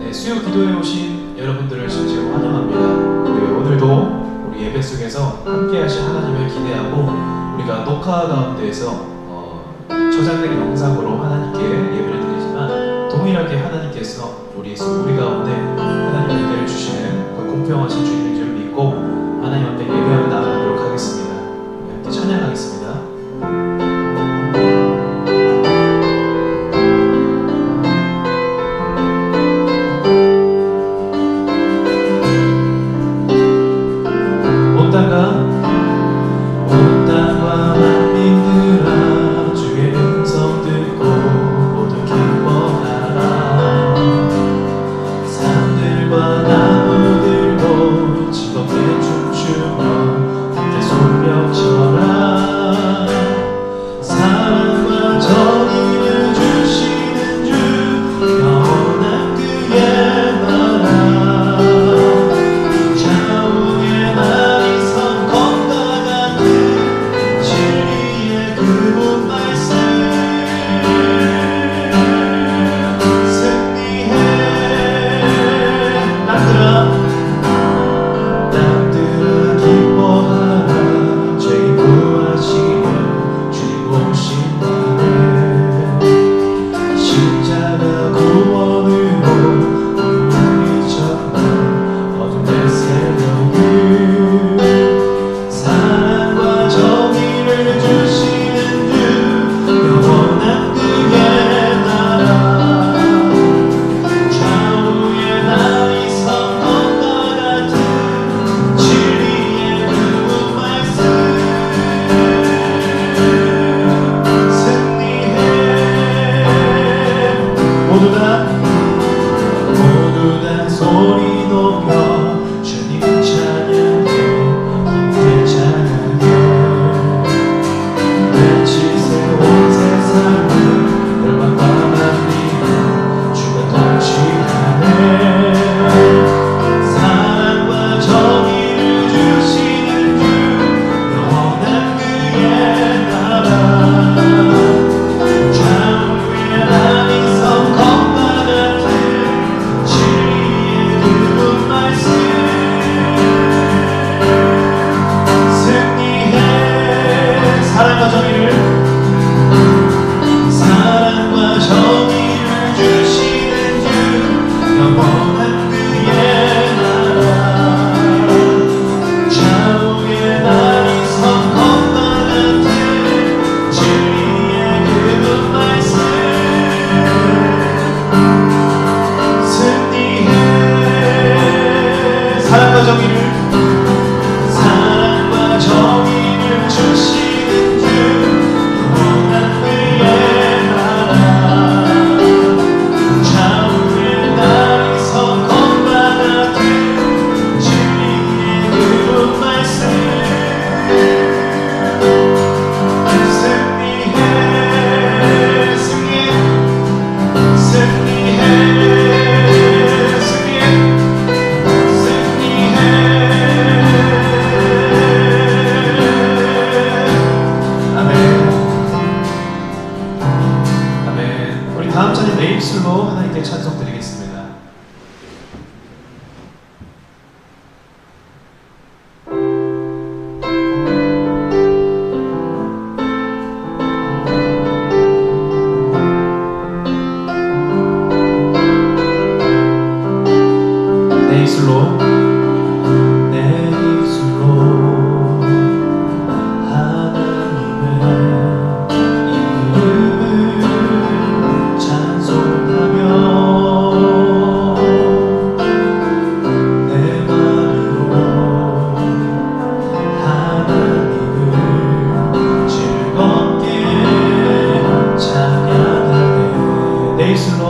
네, 수요 기도에 오신 여러분들을 진심으로 환영합니다. 네, 오늘도 우리 예배 속에서 함께 하신 하나님을 기대하고 우리가 녹화 가운데에서 저장된 영상으로 하나님께 예배를 드리지만 동일하게 하나님께서 우리 가운데 하나님의 은혜를 주시는 그 공평하신 주님인 줄 믿고 하나님 앞에 예배하며 나아가도록 하겠습니다. 함께 찬양하겠습니다. 온 땅과 만민들아 주의 음성 듣고 모두 기뻐하라. 산들과 나무들도 즐겁게 춤추며 함께 손뼉 쳐라. 사랑과 정의를 주시는 주 영원한 그의 나라. 좌우의 날이 선kom과 같은 진리의 그분 말씀 승리해. 땅들아 기뻐하라. 죄인 구하시며 주님 오신다네. 십자가 구원으로 우리쳤다 어둠의 새벽을. 사랑과 정의를 주시는 주 영원한 그의 나라. 좌우의 날이 선kom과 같은 진리의 그분 말씀 승리해. 모두 다 소리 높여 주님 찬양해. 힘내 찬양해. 외치세 온 세상을 열방과 만민을 주가 통치하네. 사랑과 정의를 주시는 주 영원한 그의 나라. 좌우의 날이 선kom과 같은 진리의 그분 말씀 승리해. 사랑과 정의를 주시는 주 영원한 그의 나라. 좌우의 날이 선kom과 같은 진리의 그분 말씀 승리해. 사랑과 정의를 주시는 주 영원한 그의 나라. 좌우의 날이 선kom과 같은 진리의 그분 말씀 승리해. 아멘. 우리 다음 찬양 내 입술로 하나님께 찬송 드리겠습니다. 내 입술로 하나님의 이름을 찬송하며 내 맘으로 하나님을 즐겁게 찬양하네. 내 입술로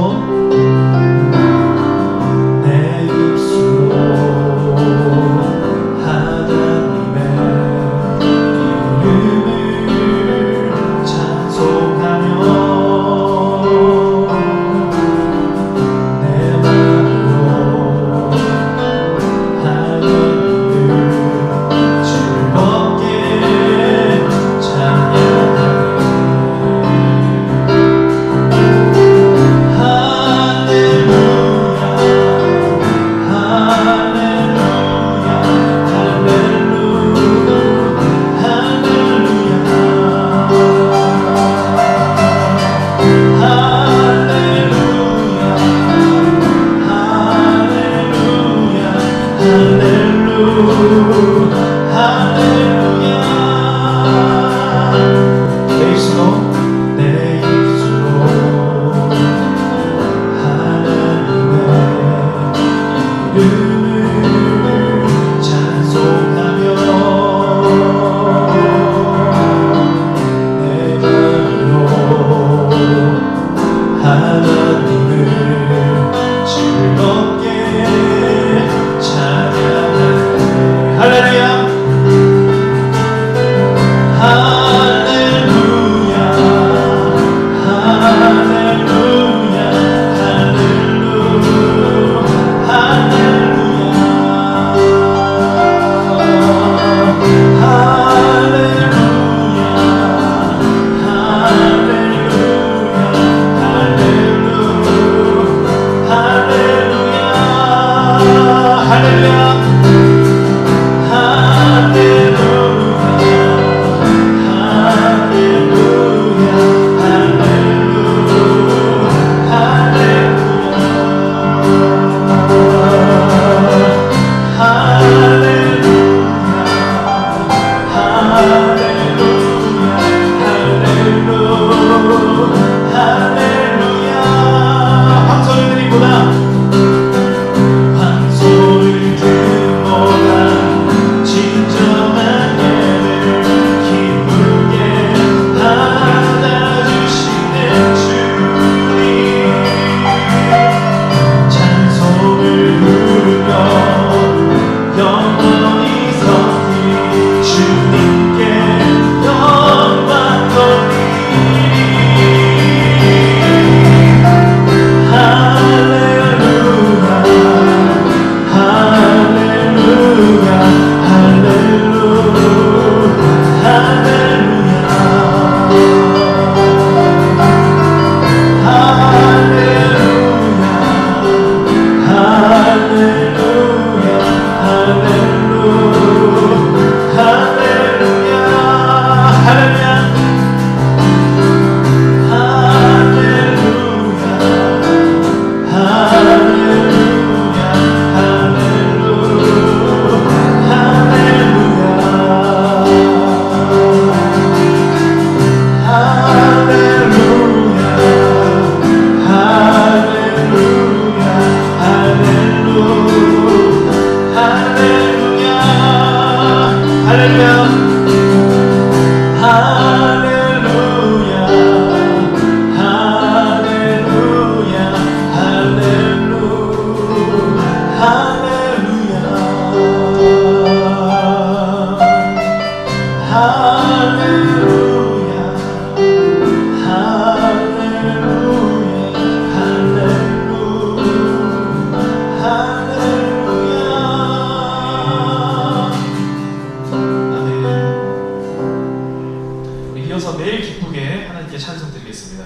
이어서 매일 기쁘게 하나님께 찬송 드리겠습니다.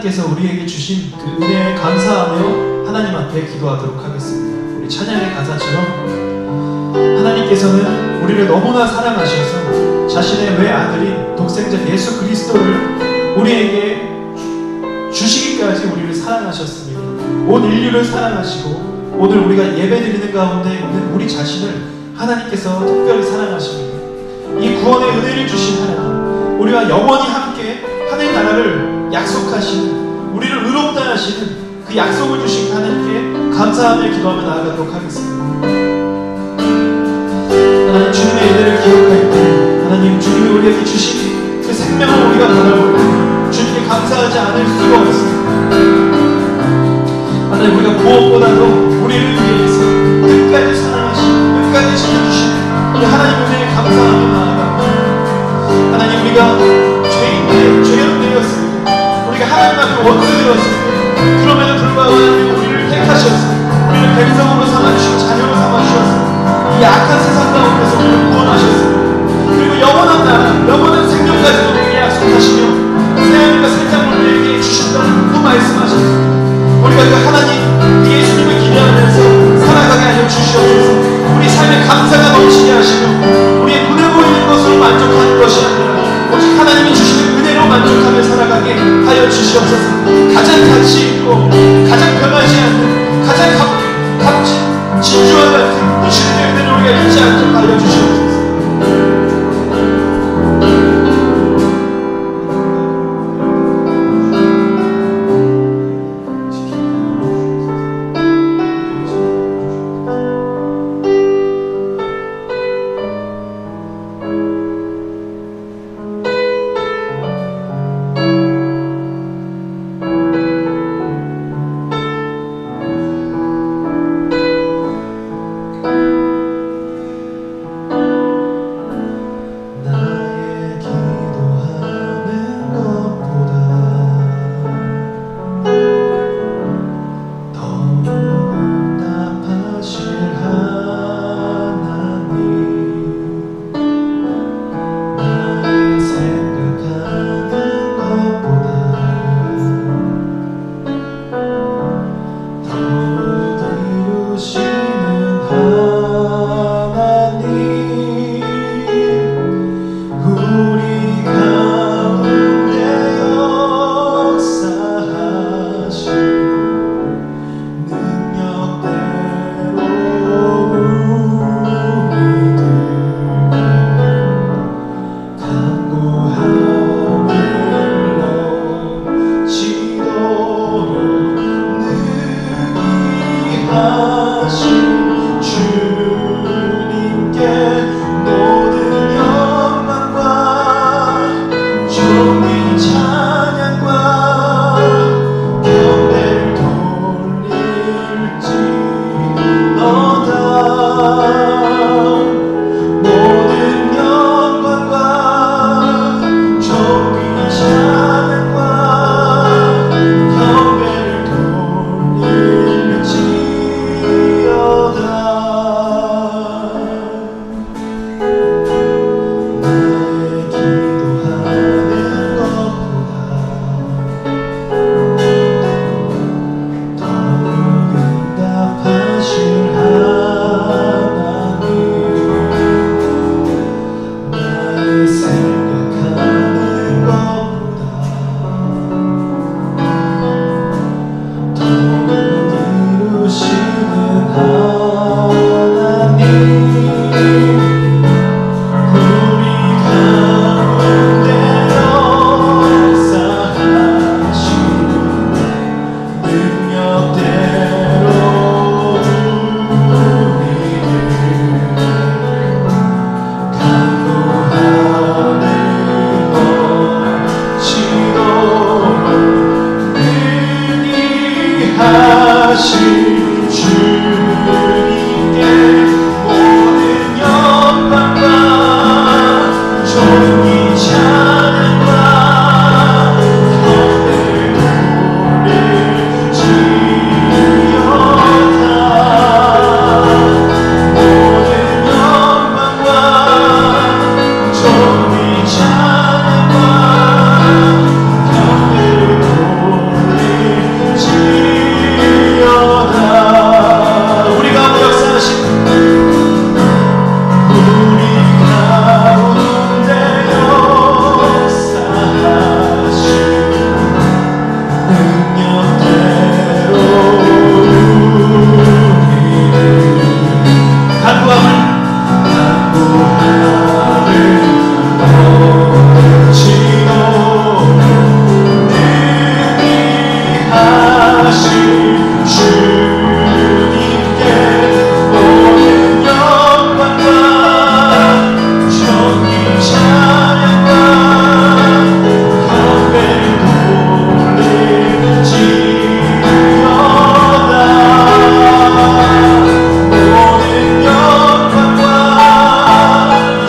하나님께서 우리에게 주신 그 은혜에 감사하며 하나님 앞에 기도하도록 하겠습니다. 우리 찬양의 가사처럼 하나님께서는 우리를 너무나 사랑하셔서 자신의 외아들인 독생자 예수 그리스도를 우리에게 주시기까지 우리를 사랑하셨습니다. 온 인류를 사랑하시고 오늘 우리가 예배드리는 가운데 있는 우리 자신을 하나님께서 특별히 사랑하십니다. 이 구원의 은혜를 주신 하나님, 우리와 영원히 함께 하늘 나라를 약속하시는, 우리를 의롭다 하시는 그 약속을 주신 하나님께 감사하며 기도하며 나아가도록 하겠습니다. 하나님, 주님의 은혜를 기억할 때 하나님, 주님이 우리에게 주신 그 생명을 우리가 바라볼 때 주님께 감사하지 않을 수가 없습니다. 하나님, 우리가 무엇보다도 우리를 위해서 끝까지 사랑하시고 끝까지 지켜주시는 우리 하나님 은혜에 감사하며 나아갑니다. 하나님, 우리가 죄인 되었습니다. 우리가 하나님 앞에 원수되었습니다. 그럼에도 불구하고 하나님 우리를 택하셨습니다. 우리를 백성으로 삼아주시고 자녀로 삼아주셨습니다. 이 악한 세상 가운데서 우리를 구원하셨습니다. 그리고 영원한 나라, 영원한 생명까지도 우리에게 약속하시며 새하늘과 새 땅을 우리에게 주신다는 그 말씀하셨습니다. 우리가 그 하나님 예수님을 기대하면서 살아가게 하여 주시옵소서. 우리 삶에 감사가 넘치게 하시며 우리의 눈에 보이는 것으로 만족하는 것이 아니라 오직 하나님이 주시는 은혜로 만족하며 살아가게 하여 주시옵소서. 가장 가치 있고 가장 변하지 않는 가장 값진 진주와 같은 주님의 은혜를 우리가 잊지 않도록 하여 주시옵소서.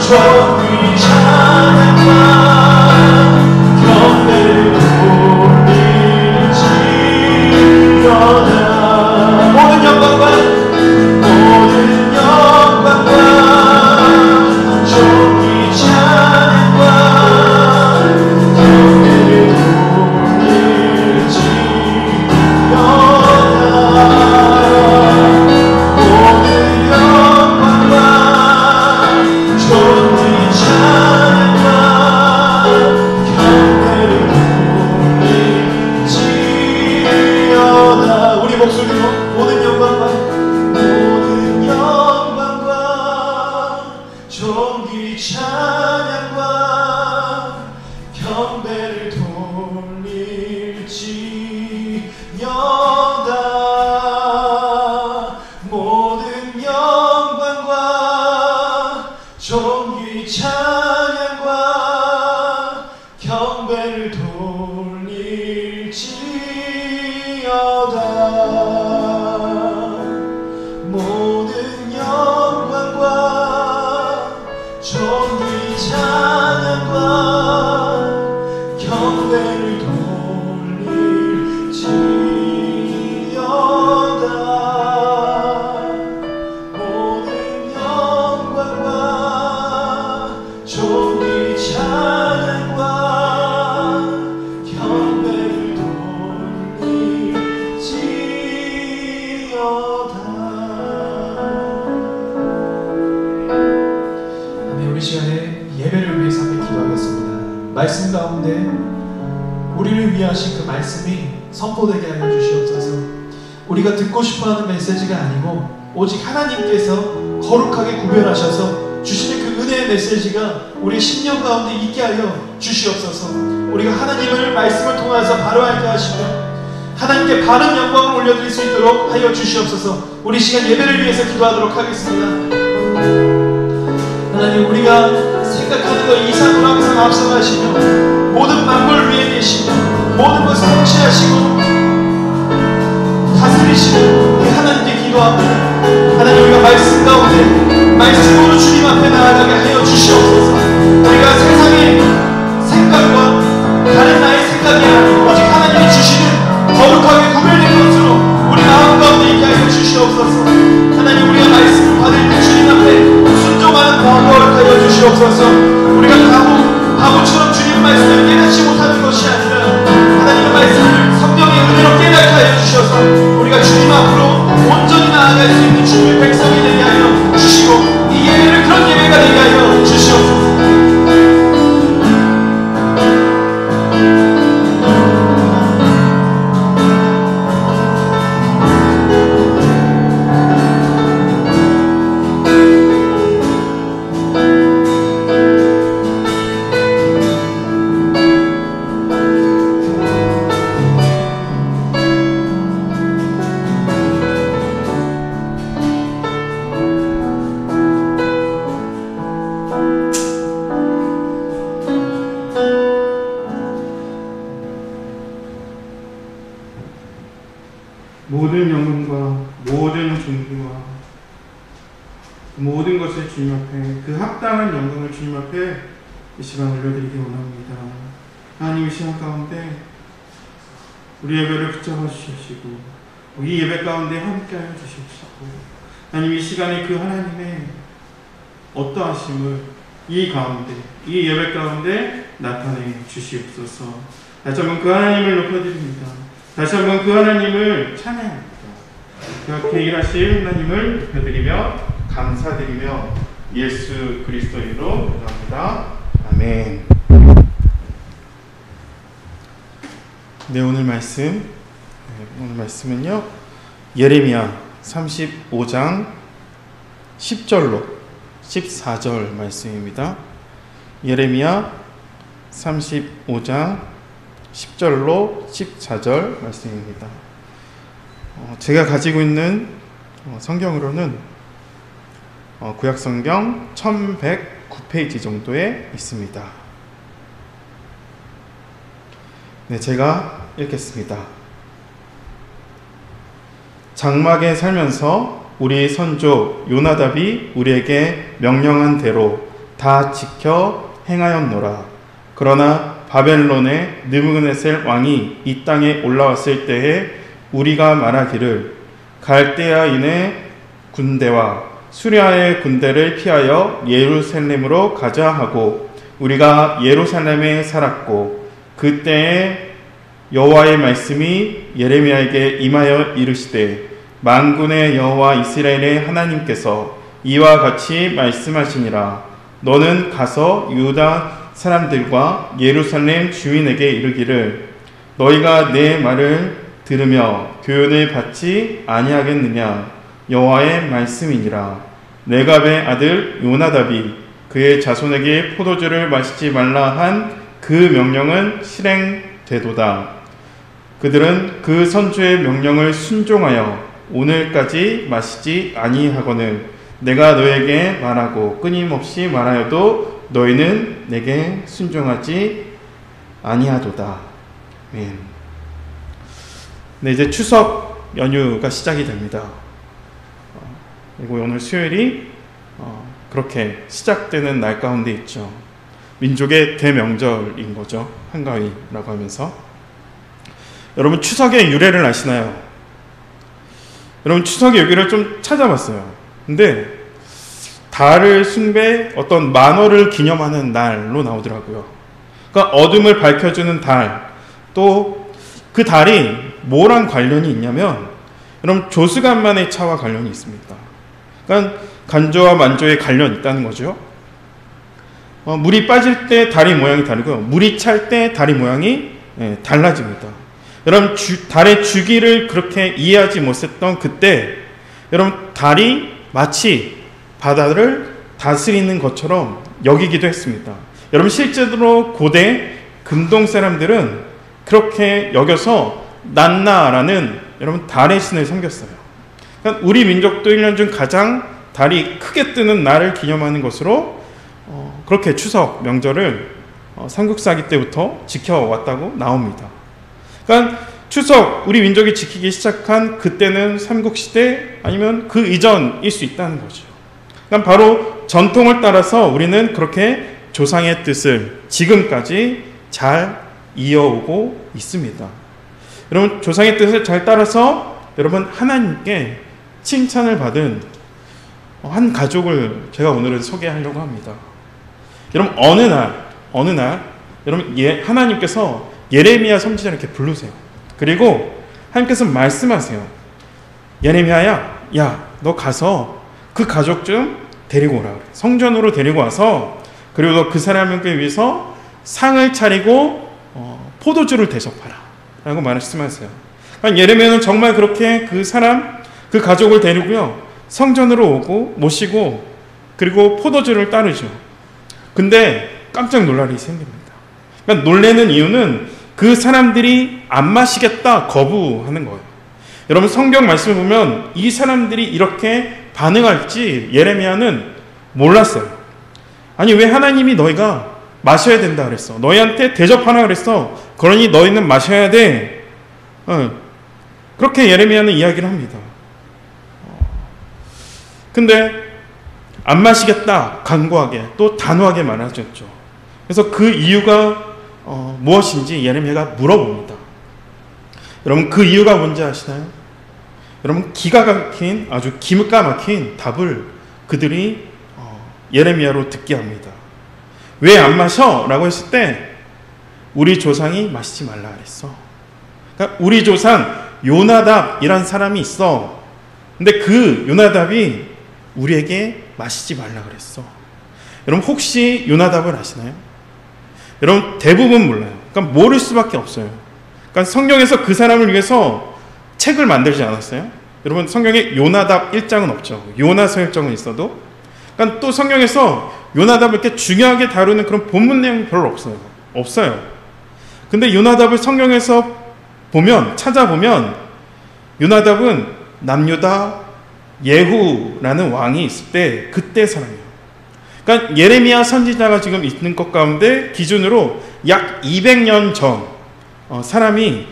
존귀 찬양과 경배를 돌릴지어다. 모든 영광과 존귀 찬양과 경배를 말씀 가운데 우리를 위하신 그 말씀이 선포되게 하여 주시옵소서. 우리가 듣고 싶어하는 메시지가 아니고 오직 하나님께서 거룩하게 구별하셔서 주시는 그 은혜의 메시지가 우리의 심령 가운데 있게 하여 주시옵소서. 우리가 하나님을 말씀을 통해서 바로 알게 하시고 하나님께 바른 영광을 올려드릴 수 있도록 하여 주시옵소서. 우리 시간 예배를 위해서 기도하도록 하겠습니다. 하나님, 우리가 생각하는 것 이상으로 항상 앞서가시며 모든 만물 위에 계시며 모든 것을 통치하시고 다스리시는 그 하나님께 기도합니다. 하나님, 우리가 말씀 가운데 말씀으로 주님 앞에 나아가게 하여 주시옵소서. 우리가 세상의 생각과 다른 나의 생각이 아니고 오직 하나님이 주시는 거룩하게 구별된 것으로 우리 마음 가운데 있게 하여 주시옵소서. 하나님, 우리가 말씀을 받을 때 주님 앞에 순종하는 마음을 하여 주시옵소서. 우리가 바보처럼 주님 말씀을 깨닫지 못하는 것이 아니라 하나님의 말씀을 성령의 은혜로 깨닫게 하여 주셔서 우리가 주님 앞으로 온전히 나아갈 수 있는 주님의 백성이 되게 하여 주시고 이 예배를 그런 예배가 되게 하여 주시옵소서. 모든 영광과 모든 존귀와 모든 것을 주님 앞에 그 합당한 영광을 주님 앞에 이 시간 올려드리기 원합니다. 하나님, 이 시간 가운데 우리 예배를 붙잡아 주시고 이 예배 가운데 함께하여 주시옵시고 하나님, 이 시간에 그 하나님의 어떠하심을 이 가운데 이 예배 가운데 나타내 주시옵소서. 다시 한번 그 하나님을 높여드립니다. 다시 한번 그 하나님을 찬양합니다. 그렇게 일하실 하나님을 높여드리며 감사드리며 예수 그리스도의 이름으로 기도합니다. 아멘. 네, 오늘 말씀은요 예레미야 35장 10절로 14절 말씀입니다. 예레미야 35장 10절로 14절 말씀입니다. 제가 가지고 있는 성경으로는 구약성경 1109페이지 정도에 있습니다. 네, 제가 읽겠습니다. 장막에 살면서 우리 선조 요나답이 우리에게 명령한 대로 다 지켜 행하였노라. 그러나 바벨론의 느부갓네살 왕이 이 땅에 올라왔을 때에 우리가 말하기를 갈대아인의 군대와 수리아의 군대를 피하여 예루살렘으로 가자 하고 우리가 예루살렘에 살았고 그때에 여호와의 말씀이 예레미야에게 임하여 이르시되 만군의 여호와 이스라엘의 하나님께서 이와 같이 말씀하시니라. 너는 가서 유다 사람들과 예루살렘 주인에게 이르기를 너희가 내 말을 들으며 교훈을 받지 아니하겠느냐. 여호와의 말씀이니라. 레갑의 아들 요나답이 그의 자손에게 포도주를 마시지 말라 한 그 명령은 실행되도다. 그들은 그 선주의 명령을 순종하여 오늘까지 마시지 아니하거늘 내가 너에게 말하고 끊임없이 말하여도 너희는 내게 순종하지 아니하도다. 아멘. 네, 이제 추석 연휴가 시작이 됩니다. 그리고 오늘 수요일이 그렇게 시작되는 날 가운데 있죠. 민족의 대명절인 거죠. 한가위라고 하면서. 여러분 추석의 유래를 아시나요? 여러분 추석의 여기를 좀 찾아봤어요. 근데 달을 숭배 어떤 만월을 기념하는 날로 나오더라고요. 그러니까 어둠을 밝혀주는 달, 또 그 달이 뭐랑 관련이 있냐면 여러분 조수간만의 차와 관련이 있습니다. 그러니까 간조와 만조에 관련이 있다는 거죠. 물이 빠질 때 달이 모양이 다르고요. 물이 찰 때 달이 모양이 달라집니다. 여러분 달의 주기를 그렇게 이해하지 못했던 그때 여러분 달이 마치 바다를 다스리는 것처럼 여기기도 했습니다. 여러분 실제로 고대 금동 사람들은 그렇게 여겨서 난나라는 여러분 달의 신을 섬겼어요. 그러니까 우리 민족도 1년 중 가장 달이 크게 뜨는 날을 기념하는 것으로 그렇게 추석 명절을 삼국사기 때부터 지켜왔다고 나옵니다. 그러니까 추석 우리 민족이 지키기 시작한 그때는 삼국시대 아니면 그 이전일 수 있다는 거죠. 그러니까 바로 전통을 따라서 우리는 그렇게 조상의 뜻을 지금까지 잘 이어오고 있습니다. 여러분 조상의 뜻을 잘 따라서 여러분 하나님께 칭찬을 받은 한 가족을 제가 오늘은 소개하려고 합니다. 여러분 어느 날 여러분 하나님께서 예레미야 선지자를 이렇게 부르세요. 그리고 하나님께서 말씀하세요. 예레미야야, 야, 너 가서 그 가족 좀 데리고 오라. 성전으로 데리고 와서 그리고 너 그 사람에게 위해서 상을 차리고 포도주를 대접하라. 라고 말씀하세요. 그러니까 예레미야는 정말 그렇게 그 가족을 데리고요. 성전으로 오고 모시고 그리고 포도주를 따르죠. 근데 깜짝 놀랄 일이 생깁니다. 그러니까 놀라는 이유는 그 사람들이 안 마시겠다 거부하는 거예요. 여러분 성경 말씀을 보면 이 사람들이 이렇게 반응할지 예레미야는 몰랐어요. 아니 왜 하나님이 너희가 마셔야 된다 그랬어? 너희한테 대접하라 그랬어. 그러니 너희는 마셔야 돼. 그렇게 예레미야는 이야기를 합니다. 근데 안 마시겠다 강고하게 또 단호하게 말하셨죠. 그래서 그 이유가 무엇인지 예레미야가 물어봅니다. 여러분 그 이유가 뭔지 아시나요? 여러분 아주 기가 막힌 답을 그들이 예레미야로 듣게 합니다. 왜 안 마셔? 라고 했을 때 우리 조상이 마시지 말라 그랬어. 그러니까 우리 조상 요나답이란 사람이 있어. 근데 그 요나답이 우리에게 마시지 말라 그랬어. 여러분 혹시 요나답을 아시나요? 여러분 대부분 몰라요. 그러니까 모를 수밖에 없어요. 그러니까 성경에서 그 사람을 위해서 책을 만들지 않았어요? 여러분 성경에 요나답 1장은 없죠. 요나서 1장은 있어도. 그러니까 또 성경에서 요나답을 이렇게 중요하게 다루는 그런 본문 내용이 별로 없어요. 근데 요나답을 성경에서 찾아보면 요나답은 남유다 예후라는 왕이 있을 때 그때 사람이에요. 그러니까 예레미야 선지자가 지금 있는 것 가운데 기준으로 약 200년 전 사람이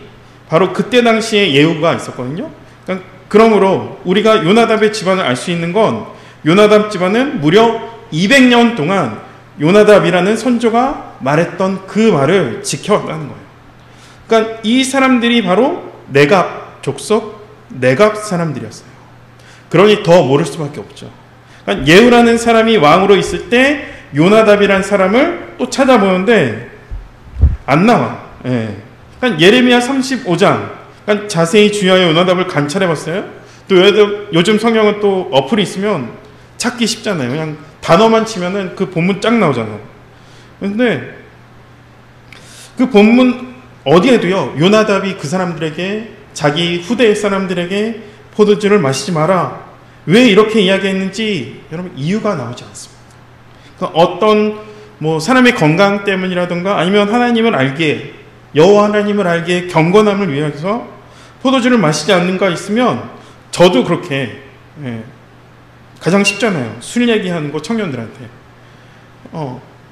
바로 그때 당시에 예후가 있었거든요. 그러니까 그러므로 우리가 요나답의 집안을 알 수 있는 건 요나답 집안은 무려 200년 동안 요나답이라는 선조가 말했던 그 말을 지켜왔다는 거예요. 그러니까 이 사람들이 바로 네갑 족속, 네갑 사람들이었어요. 그러니 더 모를 수밖에 없죠. 그러니까 예후라는 사람이 왕으로 있을 때 요나답이라는 사람을 또 찾아보는데 안 나와. 예. 그러니까 예레미야 35장, 그러니까 자세히 주의하여 요나답을 관찰해봤어요. 또 요즘 성경은 또 어플이 있으면 찾기 쉽잖아요. 그냥 단어만 치면은 그 본문 쫙 나오잖아요. 그런데 그 본문 어디에도요, 요나답이 그 사람들에게, 자기 후대 사람들에게 포도주를 마시지 마라, 왜 이렇게 이야기했는지 여러분 이유가 나오지 않습니다. 그러니까 어떤 뭐 사람의 건강 때문이라든가 아니면 하나님을 알기에, 여호와 하나님을 알기에 경건함을 위해서 포도주를 마시지 않는가 있으면, 저도 그렇게, 가장 쉽잖아요. 술 얘기하는 거 청년들한테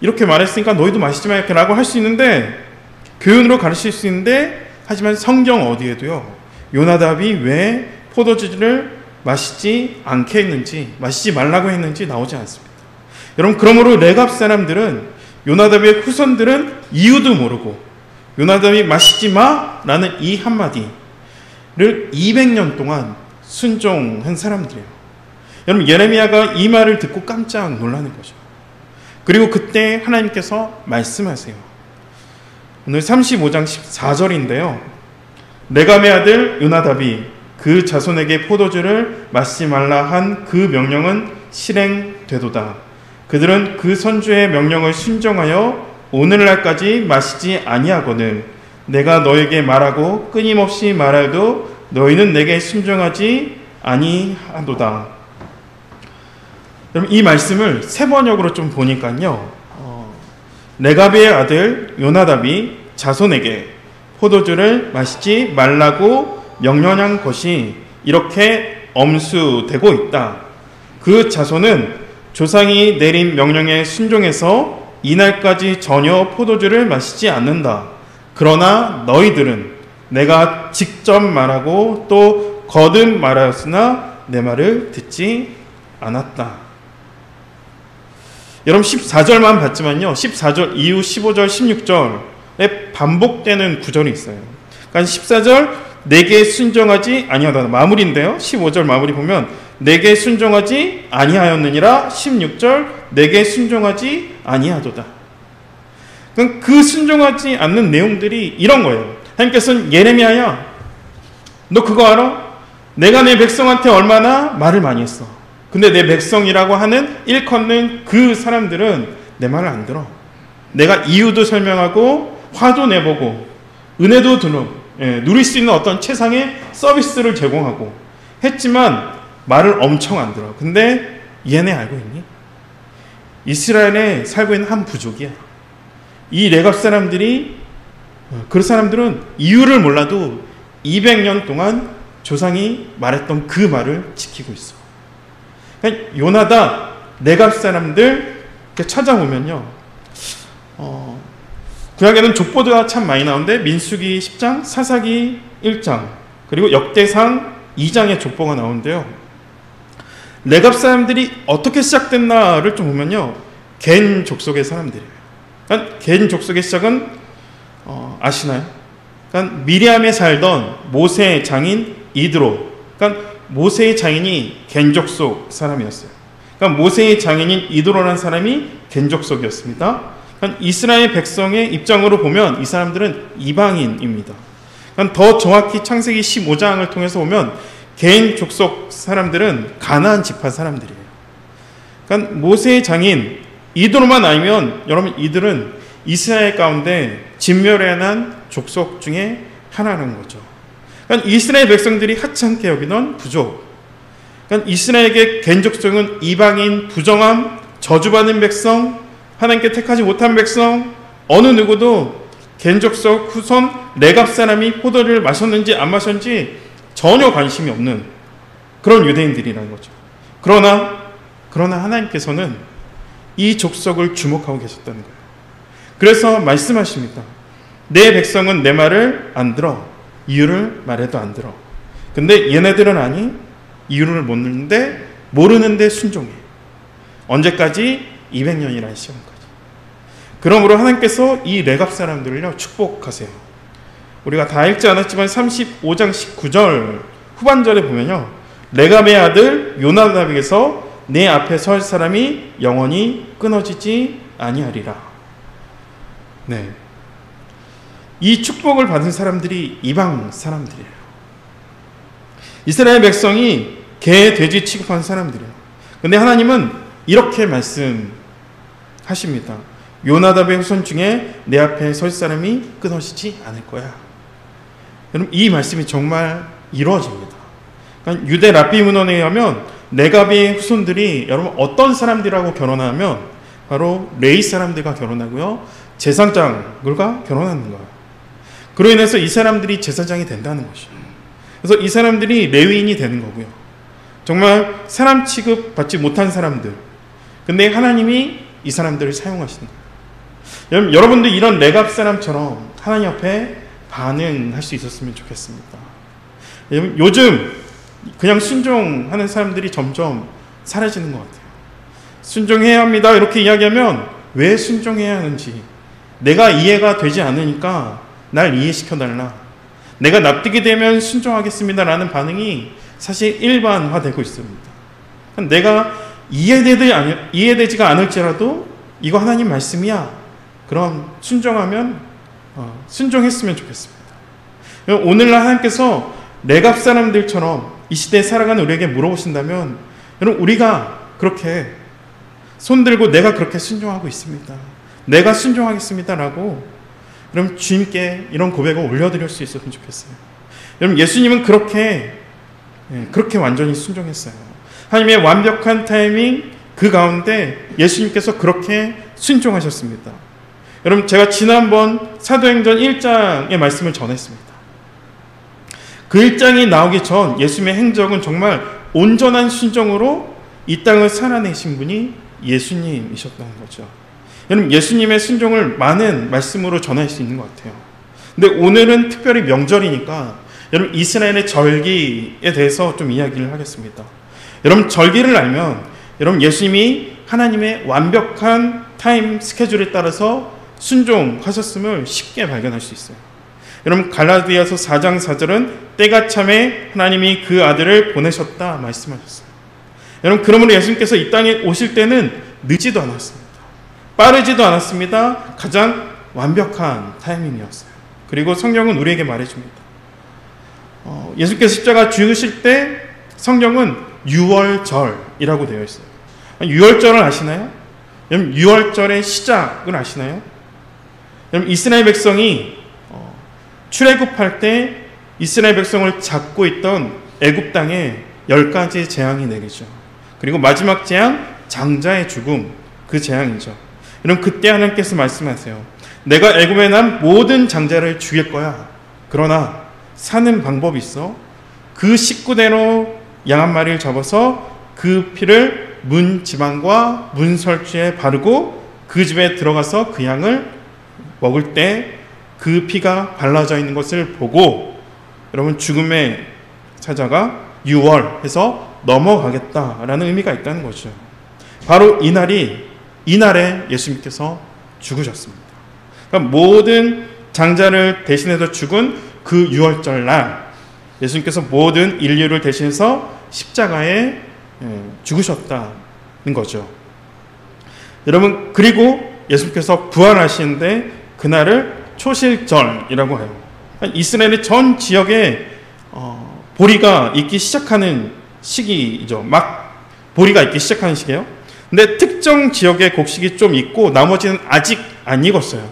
이렇게 말했으니까 너희도 마시지 마 이렇게 라고 할 수 있는데, 교훈으로 가르칠 수 있는데, 하지만 성경 어디에도요 요나답이 왜 포도주를 마시지 않게 했는지, 마시지 말라고 했는지 나오지 않습니다. 여러분, 그러므로 레갑 사람들은, 요나답의 후손들은 이유도 모르고 요나답이 마시지 마라는 이 한마디를 200년 동안 순종한 사람들이에요. 여러분, 예레미야가 이 말을 듣고 깜짝 놀라는 거죠. 그리고 그때 하나님께서 말씀하세요. 오늘 35장 14절인데요. 레갑의 아들 요나답이 그 자손에게 포도주를 마시지 말라 한 그 명령은 실행되도다. 그들은 그 선주의 명령을 순종하여 오늘날까지 마시지 아니하거늘 내가 너에게 말하고 끊임없이 말해도 너희는 내게 순종하지 아니하도다. 여러분, 이 말씀을 세 번역으로 좀 보니까요, 레갑의 아들 요나답이 자손에게 포도주를 마시지 말라고 명령한 것이 이렇게 엄수되고 있다. 그 자손은 조상이 내린 명령에 순종해서 이날까지 전혀 포도주를 마시지 않는다. 그러나 너희들은 내가 직접 말하고 또 거듭 말하였으나 내 말을 듣지 않았다. 여러분, 14절만 봤지만요, 14절 이후 15절, 16절에 반복되는 구절이 있어요. 그러니까 14절 내게 순종하지 아니하다 마무리인데요, 15절 마무리 보면 내게 순종하지 아니하였느니라, 16절 내게 순종하지 아니하도다. 그 순종하지 않는 내용들이 이런 거예요. 하나님께서는 예레미야야, 너 그거 알아? 내가 내 백성한테 얼마나 말을 많이 했어. 근데 내 백성이라고 하는 일컫는 그 사람들은 내 말을 안 들어. 내가 이유도 설명하고 화도 내보고 은혜도 누릴 수 있는 어떤 최상의 서비스를 제공하고 했지만 말을 엄청 안 들어. 근데 얘네 알고 있니? 이스라엘에 살고 있는 한 부족이야. 이 레갑 사람들이, 그 사람들은 이유를 몰라도 200년 동안 조상이 말했던 그 말을 지키고 있어. 요나답, 레갑 사람들 찾아보면요, 구약에는 족보가 참 많이 나오는데 민수기 10장, 사사기 1장, 그리고 역대상 2장의 족보가 나오는데요, 레갑 사람들이 어떻게 시작됐나를 좀 보면요, 겐 족속의 사람들이에요. 그러니까 겐 족속의 시작은 아시나요? 그러니까 미리암에 살던 모세의 장인 이드로, 그러니까 모세의 장인이 겐 족속 사람이었어요. 그러니까 모세의 장인인 이드로라는 사람이 겐 족속이었습니다. 그러니까 이스라엘 백성의 입장으로 보면 이 사람들은 이방인입니다. 그러니까 더 정확히 창세기 15장을 통해서 보면 겐 족속 사람들은 가나안 지파 사람들이에요. 그러니까 모세의 장인 이드로만 아니면 여러분, 이들은 이스라엘 가운데 진멸해야 한 족속 중에 하나라는 거죠. 그러니까 이스라엘 백성들이 하찮게 여기던 부족, 그러니까 이스라엘에게 겐 족속은 이방인, 부정함, 저주받은 백성, 하나님께 택하지 못한 백성, 어느 누구도 겐 족속 후손 레갑 사람이 포도를 마셨는지 안 마셨는지 전혀 관심이 없는 그런 유대인들이라는 거죠. 그러나 하나님께서는 이 족속을 주목하고 계셨다는 거예요. 그래서 말씀하십니다. 내 백성은 내 말을 안 들어. 이유를 말해도 안 들어. 근데 얘네들은 아니, 이유를 모르는데 순종해. 언제까지? 200년이라는 시간까지. 그러므로 하나님께서 이 레갑 사람들을요 축복하세요. 우리가 다 읽지 않았지만 35장 19절 후반절에 보면요, 레갑의 아들 요나답에게서 내 앞에 설 사람이 영원히 끊어지지 아니하리라. 네, 이 축복을 받은 사람들이 이방 사람들이에요. 이스라엘 백성이 개, 돼지 취급한 사람들이에요. 근데 하나님은 이렇게 말씀하십니다. 요나답의 후손 중에 내 앞에 설 사람이 끊어지지 않을 거야. 여러분, 이 말씀이 정말 이루어집니다. 그러니까 유대 랍비 문헌에 의하면 레갑의 후손들이 여러분 어떤 사람들하고 결혼하면 바로 레위 사람들과 결혼하고요, 제사장들과 결혼하는 거예요. 그로 인해서 이 사람들이 제사장이 된다는 것이에요. 그래서 이 사람들이 레위인이 되는 거고요. 정말 사람 취급받지 못한 사람들, 근데 하나님이 이 사람들을 사용하시는 거예요. 여러분도 이런 레갑 사람처럼 하나님 앞에 반응할 수 있었으면 좋겠습니다. 요즘 그냥 순종하는 사람들이 점점 사라지는 것 같아요. 순종해야 합니다 이렇게 이야기하면 왜 순종해야 하는지, 내가 이해가 되지 않으니까 날 이해시켜달라, 내가 납득이 되면 순종하겠습니다 라는 반응이 사실 일반화되고 있습니다. 내가 이해되지가 않을지라도 이거 하나님 말씀이야, 그럼 순종하면 순종했으면 좋겠습니다. 오늘날 하나님께서 레갑 사람들처럼 이 시대에 살아가는 우리에게 물어보신다면, 여러분 우리가 그렇게 손들고 내가 그렇게 순종하고 있습니다, 내가 순종하겠습니다 라고 그럼 주님께 이런 고백을 올려드릴 수 있었으면 좋겠어요. 여러분 예수님은 그렇게 완전히 순종했어요. 하나님의 완벽한 타이밍 그 가운데 예수님께서 그렇게 순종하셨습니다. 여러분 제가 지난번 사도행전 1장의 말씀을 전했습니다. 그 1장이 나오기 전 예수님의 행적은 정말 온전한 순종으로 이 땅을 살아내신 분이 예수님이셨다는 거죠. 여러분 예수님의 순종을 많은 말씀으로 전할 수 있는 것 같아요. 근데 오늘은 특별히 명절이니까 여러분 이스라엘의 절기에 대해서 좀 이야기를 하겠습니다. 여러분 절기를 알면 여러분 예수님이 하나님의 완벽한 타임 스케줄에 따라서 순종하셨음을 쉽게 발견할 수 있어요. 여러분 갈라디아서 4장 4절은 때가 참에 하나님이 그 아들을 보내셨다 말씀하셨어요. 여러분 그러므로 예수님께서 이 땅에 오실 때는 늦지도 않았습니다. 빠르지도 않았습니다. 가장 완벽한 타이밍이었어요. 그리고 성경은 우리에게 말해줍니다. 예수께서 십자가 죽으실 때 성경은 6월절이라고 되어 있어요. 6월절을 아시나요? 여러분 6월절의 시작을 아시나요? 여러분 이스라엘 백성이 출애굽할 때 이스라엘 백성을 잡고 있던 애굽 땅에 10가지 재앙이 내리죠. 그리고 마지막 재앙 장자의 죽음, 그 재앙이죠. 여러분 그때 하나님께서 말씀하세요. 내가 애굽에 난 모든 장자를 죽일 거야. 그러나 사는 방법이 있어. 그 식구대로 양 한 마리를 잡아서 그 피를 문 지방과 문설주에 바르고 그 집에 들어가서 그 양을 먹을 때 그 피가 발라져 있는 것을 보고 여러분 죽음의 사자가 6월 해서 넘어가겠다라는 의미가 있다는 거죠. 바로 이날에 예수님께서 죽으셨습니다. 그러니까 모든 장자를 대신해서 죽은 그 6월절 날 예수님께서 모든 인류를 대신해서 십자가에 죽으셨다는 거죠. 여러분 그리고 예수님께서 부활하시는데 그날을 초실절이라고 해요. 이스라엘의 전 지역에 보리가 있기 시작하는 시기죠. 막 보리가 있기 시작하는 시기예요. 근데 특정 지역에 곡식이 좀 있고 나머지는 아직 안 익었어요.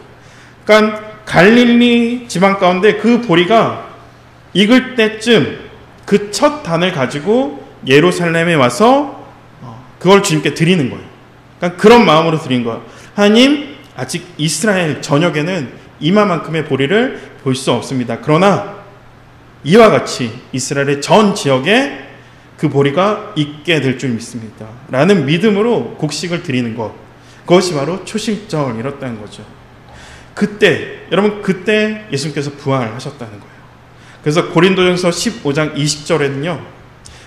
그러니까 갈릴리 지방 가운데 그 보리가 익을 때쯤 그 첫 단을 가지고 예루살렘에 와서 그걸 주님께 드리는 거예요. 그러니까 그런 마음으로 드린 거예요. 하나님 아직 이스라엘 전역에는 이마만큼의 보리를 볼 수 없습니다. 그러나 이와 같이 이스라엘의 전 지역에 그 보리가 있게 될 줄 믿습니다. 라는 믿음으로 곡식을 드리는 것, 그것이 바로 초실절이었다는 거죠. 여러분 그때 예수님께서 부활하셨다는 거예요. 그래서 고린도전서 15장 20절에는요.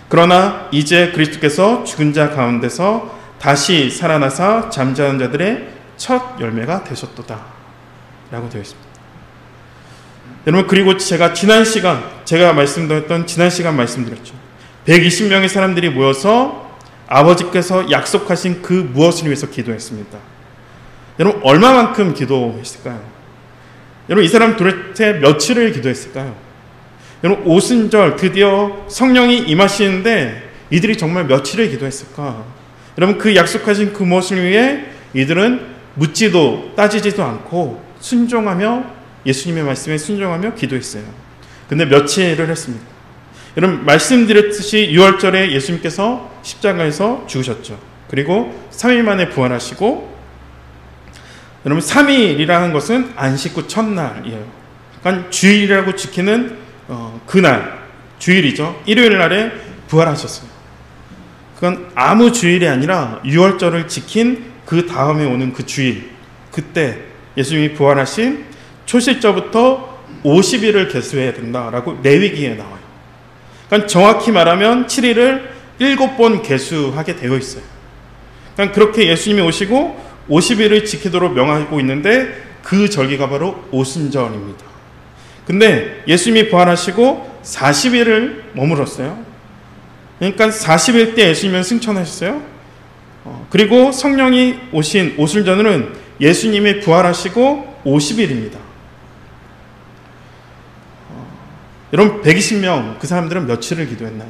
그러나 이제 그리스도께서 죽은 자 가운데서 다시 살아나사 잠자는 자들의 첫 열매가 되셨도다 라고 되어 있습니다. 여러분, 그리고 제가 말씀드렸던 지난 시간 말씀드렸죠. 120명의 사람들이 모여서 아버지께서 약속하신 그 무엇을 위해서 기도했습니다. 여러분, 얼마만큼 기도했을까요? 여러분, 이 사람 도대체 며칠을 기도했을까요? 여러분, 오순절 드디어 성령이 임하시는데 이들이 정말 며칠을 기도했을까? 여러분, 그 약속하신 그 무엇을 위해 이들은 묻지도 따지지도 않고 순종하며 예수님의 말씀에 순종하며 기도했어요. 근데 며칠을 했습니다. 여러분, 말씀드렸듯이 6월절에 예수님께서 십자가에서 죽으셨죠. 그리고 3일 만에 부활하시고, 여러분, 3일이라는 것은 안식 후 첫날이에요. 그러니까 주일이라고 지키는 그날, 주일이죠. 일요일 날에 부활하셨어요. 그건 아무 주일이 아니라 6월절을 지킨 그 다음에 오는 그 주일, 그때 예수님이 부활하신 초실절부터 50일을 계수해야 된다라고 레위기에 나와요. 그러니까 정확히 말하면 7일을 7번 계수하게 되어 있어요. 그러니까 그렇게 예수님이 오시고 50일을 지키도록 명하고 있는데 그 절기가 바로 오순절입니다. 근데 예수님이 부활하시고 40일을 머물었어요. 그러니까 40일 때 예수님은 승천하셨어요. 그리고 성령이 오신 오순절은 예수님이 부활하시고 50일입니다. 여러분, 120명 그 사람들은 며칠을 기도했나요?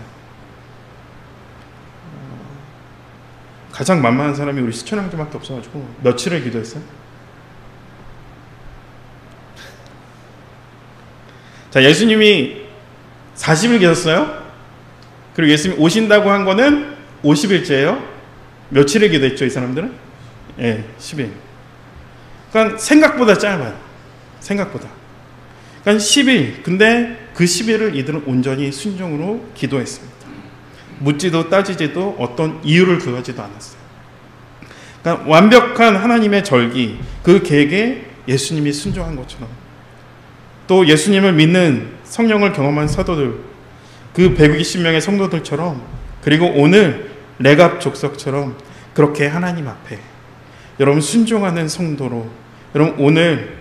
가장 만만한 사람이 우리 시천형제밖에 없어가지고 며칠을 기도했어요? 자, 예수님이 40일 계셨어요. 그리고 예수님이 오신다고 한 거는 50일째예요. 며칠을 기도했죠, 이 사람들은? 예, 10일. 그러니까 생각보다 짧아요. 생각보다. 그러니까 10일. 근데 그 10일을 이들은 온전히 순종으로 기도했습니다. 묻지도 따지지도 어떤 이유를 구하지도 않았어요. 그러니까 완벽한 하나님의 절기, 그 계획에 예수님이 순종한 것처럼, 또 예수님을 믿는 성령을 경험한 사도들, 그 120명의 성도들처럼, 그리고 오늘 레갑 족속처럼 그렇게 하나님 앞에 여러분 순종하는 성도로, 여러분 오늘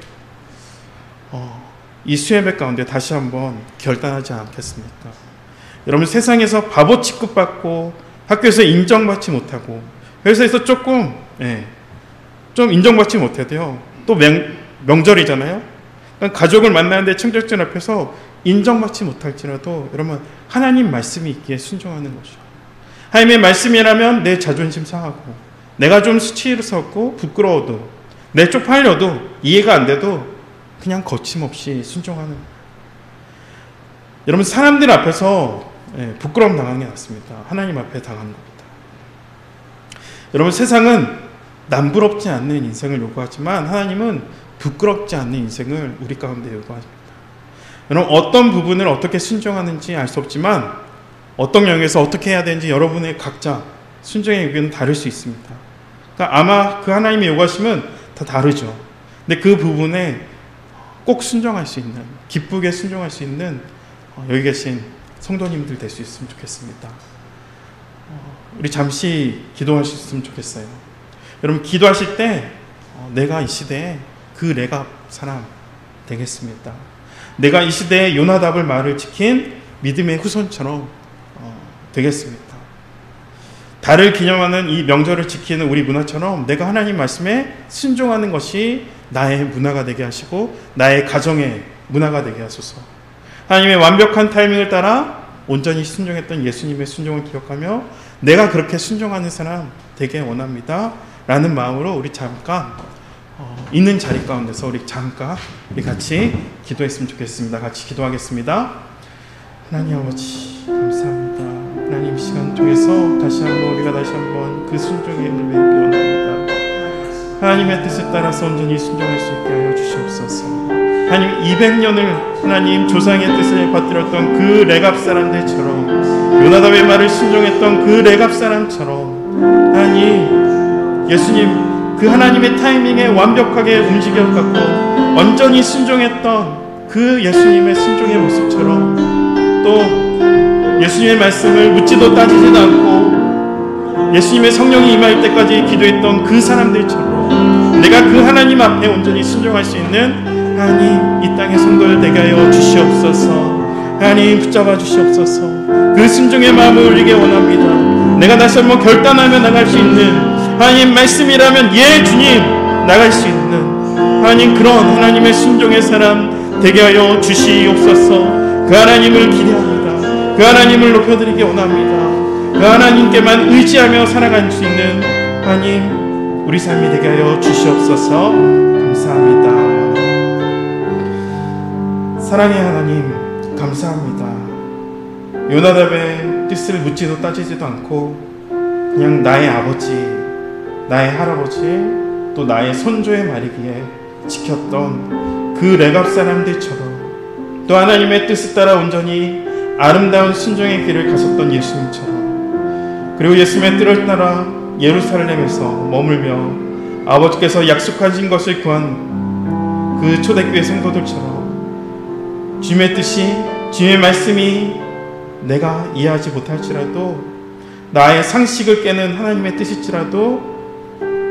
이 수예배 가운데 다시 한번 결단하지 않겠습니까? 여러분, 세상에서 바보 취급받고 학교에서 인정받지 못하고 회사에서 좀 인정받지 못해도요, 또 명절이잖아요. 그러니까 가족을 만나는데 청첩장 앞에서 인정받지 못할지라도 여러분, 하나님 말씀이 있기에 순종하는 거죠. 하나님의 말씀이라면 내 자존심 상하고 내가 좀 수치스럽고 부끄러워도 내 쪽팔려도 이해가 안 돼도 그냥 거침없이 순종하는 거예요. 여러분, 사람들 앞에서 부끄러움 당하는 게 낫습니다. 하나님 앞에 당하는 겁니다. 여러분, 세상은 남부럽지 않는 인생을 요구하지만 하나님은 부끄럽지 않는 인생을 우리 가운데 요구합니다. 여러분, 어떤 부분을 어떻게 순종하는지 알 수 없지만 어떤 영역에서 어떻게 해야 되는지 여러분의 각자 순종의 의견은 다를 수 있습니다. 그러니까 아마 그 하나님의 요구하심은 다 다르죠. 근데 그 부분에 꼭 순종할 수 있는, 기쁘게 순종할 수 있는 여기 계신 성도님들 될 수 있으면 좋겠습니다. 우리 잠시 기도할 수 있으면 좋겠어요. 여러분, 기도하실 때 내가 이 시대에 그 레갑 사람 되겠습니다. 내가 이 시대에 요나답을 말을 지킨 믿음의 후손처럼 되겠습니다. 달을 기념하는 이 명절을 지키는 우리 문화처럼 내가 하나님 말씀에 순종하는 것이 나의 문화가 되게 하시고 나의 가정의 문화가 되게 하소서. 하나님의 완벽한 타이밍을 따라 온전히 순종했던 예수님의 순종을 기억하며 내가 그렇게 순종하는 사람 되게 원합니다 라는 마음으로 우리 잠깐 있는 자리 가운데서 우리 같이 기도했으면 좋겠습니다. 같이 기도하겠습니다. 하나님 아버지, 감사합니다. 하나님, 시간 통해서 우리가 다시 한번 그 순종의 힘을 배우기 원합니다. 하나님의 뜻에 따라서 온전히 순종할 수 있게 하여 주시옵소서. 하나님, 200년을 하나님 조상의 뜻을 받들었던 그 레갑 사람들처럼, 요나답의 말을 순종했던 그 레갑 사람처럼, 하나님, 예수님 그 하나님의 타이밍에 완벽하게 움직여갖고 온전히 순종했던 그 예수님의 순종의 모습처럼, 또 예수님의 말씀을 묻지도 따지지도 않고 예수님의 성령이 임할 때까지 기도했던 그 사람들처럼 내가 우리가 그 하나님 앞에 온전히 순종할 수 있는 하나님, 이 땅의 성도를 되게 하여 주시옵소서. 하나님 붙잡아 주시옵소서. 그 순종의 마음을 울리게 원합니다. 내가 다시 한번 결단하며 나갈 수 있는, 하나님 말씀이라면 예 주님 나갈 수 있는 하나님, 그런 하나님의 순종의 사람 되게 하여 주시옵소서. 그 하나님을 기대합니다. 그 하나님을 높여드리게 원합니다. 그 하나님께만 의지하며 살아갈 수 있는 하나님, 우리 삶이 되게 하여 주시옵소서. 감사합니다. 사랑의 하나님, 감사합니다. 요나답의 뜻을 묻지도 따지지도 않고 그냥 나의 아버지, 나의 할아버지, 또 나의 선조의 말이기에 지켰던 그 레갑 사람들처럼, 또 하나님의 뜻을 따라 온전히 아름다운 순종의 길을 가셨던 예수님처럼, 그리고 예수님의 뜻을 따라 예루살렘에서 머물며 아버지께서 약속하신 것을 구한 그 초대교회 성도들처럼 주님의 뜻이, 주님의 말씀이 내가 이해하지 못할지라도, 나의 상식을 깨는 하나님의 뜻일지라도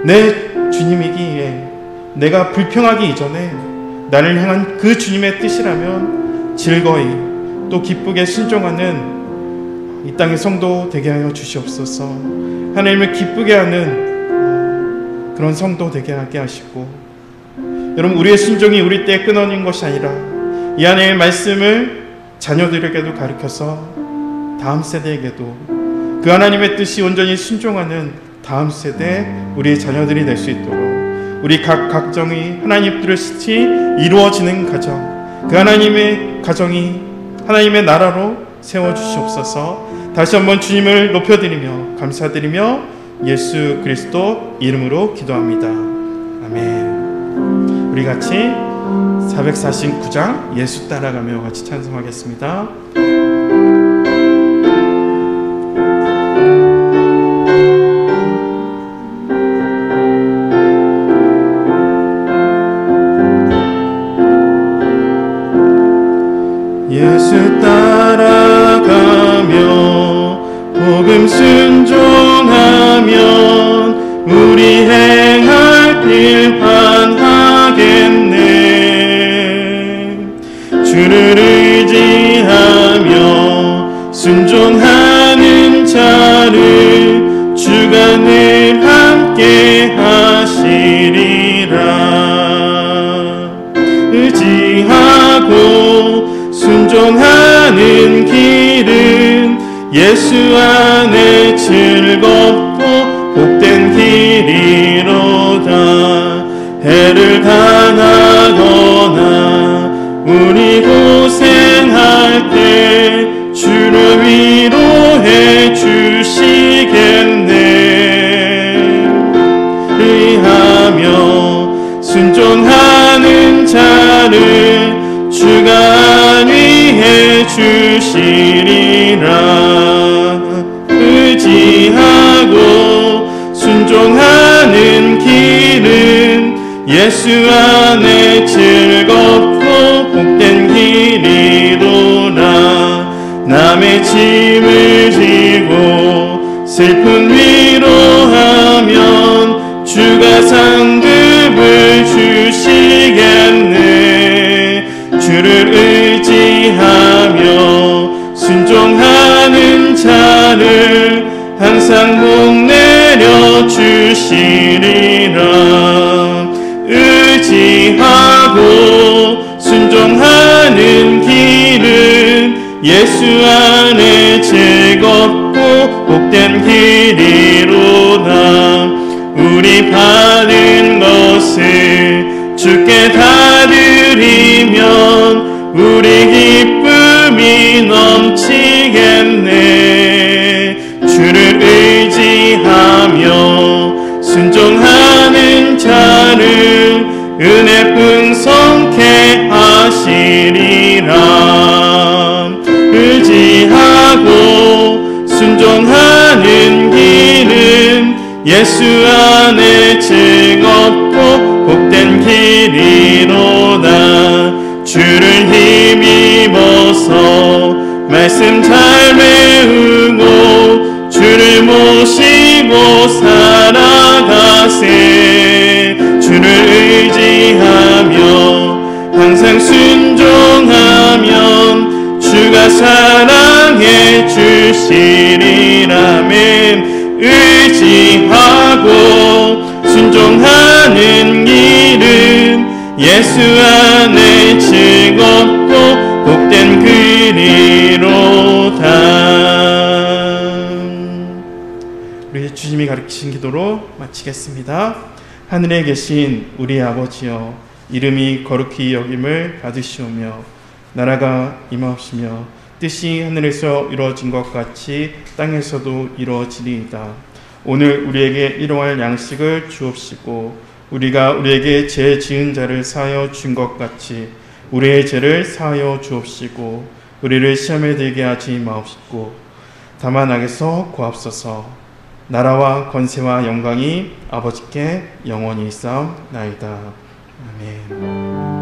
내 주님이기에 내가 불평하기 이전에 나를 향한 그 주님의 뜻이라면 즐거이 또 기쁘게 순종하는 이 땅의 성도 되게 하여 주시옵소서. 하나님을 기쁘게 하는 그런 성도 되게 하게 하시고, 여러분, 우리의 순종이 우리 때에 끊어진 것이 아니라 이 하나님의 말씀을 자녀들에게도 가르쳐서 다음 세대에게도 그 하나님의 뜻이 온전히 순종하는 다음 세대 우리의 자녀들이 될 수 있도록, 우리 각 가정이 하나님 뜻이 이루어지는 가정, 그 하나님의 가정이 하나님의 나라로 세워주시옵소서. 다시 한번 주님을 높여드리며 감사드리며 예수 그리스도 이름으로 기도합니다. 아멘. 우리 같이 449장 예수 따라가며 같이 찬송하겠습니다. 예수 따라가며 복음 순종하면 우리 행할 길 환하겠네. 주를 의지하며 순종하는 자를 주가 늘 함께 하시리라. 의지하고 순종하는 길은 예수 안에 즐겁고 복된 길이로다. 해를 당하거나 우리 고생할 때 주를 위로해 주시겠네. 의하며 순종하는 자를 주가 안위해 주시리라. 의지하고 순종하는 길은 예수 안에 즐겁고 복된 길이로라. 남의 짐을 지고 슬픈 위로하면 주가 상급을 주시겠네. 주를 의지하며 순종하는 자를 항상 복내려 주시리라. 의지하고 순종하는 길은 예수 안에 즐겁고 복된 길이로다. 우리 받은 것을 주께 다 드리면 우리 기쁨이 넘치겠네. 주를 의지하며 순종하는 자를 은혜 풍성케 하시리라. 의지하고 순종하는 길은 예수 안에 즐겁고 복된 길이로다. 주를 힘입어서 말씀 잘 외우고 주를 모시고 살아가세. 주를 항상 순종하면 주가 사랑해 주시리라면 의지하고 순종하는 길은 예수 안에 즐겁고 복된 길이로다. 우리 주님이 가르치신 기도로 마치겠습니다. 하늘에 계신 우리 아버지여, 이름이 거룩히 여김을 받으시오며 나라가 임하옵시며 뜻이 하늘에서 이루어진 것 같이 땅에서도 이루어지리이다. 오늘 우리에게 일용할 양식을 주옵시고 우리가 우리에게 죄 지은 자를 사하여 준 것 같이 우리의 죄를 사하여 주옵시고 우리를 시험에 들게 하지 마옵시고 다만 악에서 구하옵소서. 나라와 권세와 영광이 아버지께 영원히 있사옵나이다. 아멘.